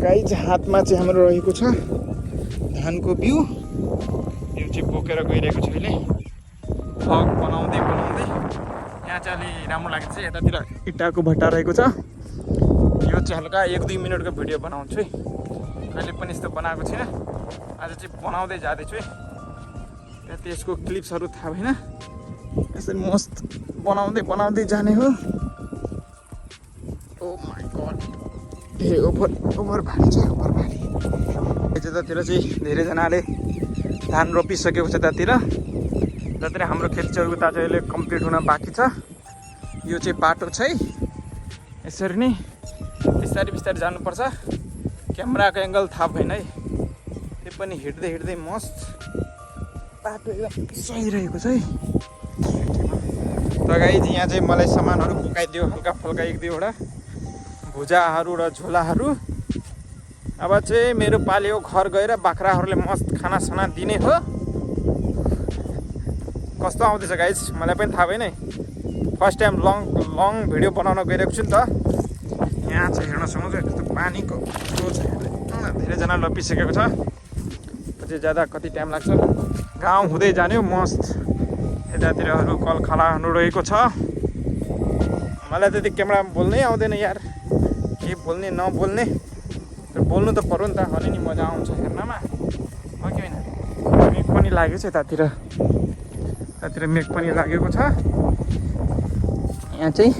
guys हातमा चाहिँ हाम्रो रहेको छ धानको बिउ यो चाहिँ बोकेर गइरहेको छु अहिले भग बनाउँदै बनाउँदै यहाँ चाहिँ अलि राम्रो लाग्छ यतातिर इँटाको भट्टा रहेको छ यो चाहिँ हल्का 1-2 मिनटको भिडियो बनाउँछु है कहिले पनि यस्तो बनाएको छैन आज चाहिँ बनाउँदै जाँदैछु है त्यसको क्लिप्सहरू थाहा भएन यसरी मस्त बनाउँदै बनाउँदै जाने हो ओ माय गॉड ओभर भारी छ ओभर भारी यतातिर चाहिँ धेरैजनाले धान रोपिसकेको छ त्यतातिर हाम्रो खेत चाहिँ उता चाहिँ अहिले कम्प्लिट हुन बाँकी छ यो चाहिँ बाटो छ है यसरी नै बिस्तारै बिस्तारै जानुपर्छ क्यामेराको एङ्गल थाहा भएन है त्यो पनि हिँड्दै मस्त बाटो एकदम सही रहेको छ है त गाइज यहाँ चाहिँ मलाई सामानहरू बोकाइदियो हल्का फल्का 1-2 वटा भुजाहरू र झोलाहरू अब चाहिँ मेरो पालि हो घर गएर बाख्राहरूले मस्त खानासाना दिने हो कस्तो आउँदैछ गाइज मलाई पनि थाहा भएन है फर्स्ट टाइम लङ भिडियो बनाउन गइरहेको छु नि त यहाँ चाहिँ हेर्न सक्नुहुन्छ यस्तो पानीको फ्लो छ धेरैजना लपिसकेको छ पछि जाँदा कति टाइम लाग्छ गाउँ हुँदै जाने हो मस्त यतातिरहरू कलखालाहरू रहेको छ मलाई त्यति क्यामेरा बोल्नै आउँदैन यार के बोल्ने नबोल्ने तर बोल्नु त पर्यो नि त अलि नि मजा आउँछ हेर्नमा हो कि होइन मेघ पनि लागेको छ यतातिर मेघ पनि लागेको छ यहाँ चाहिँ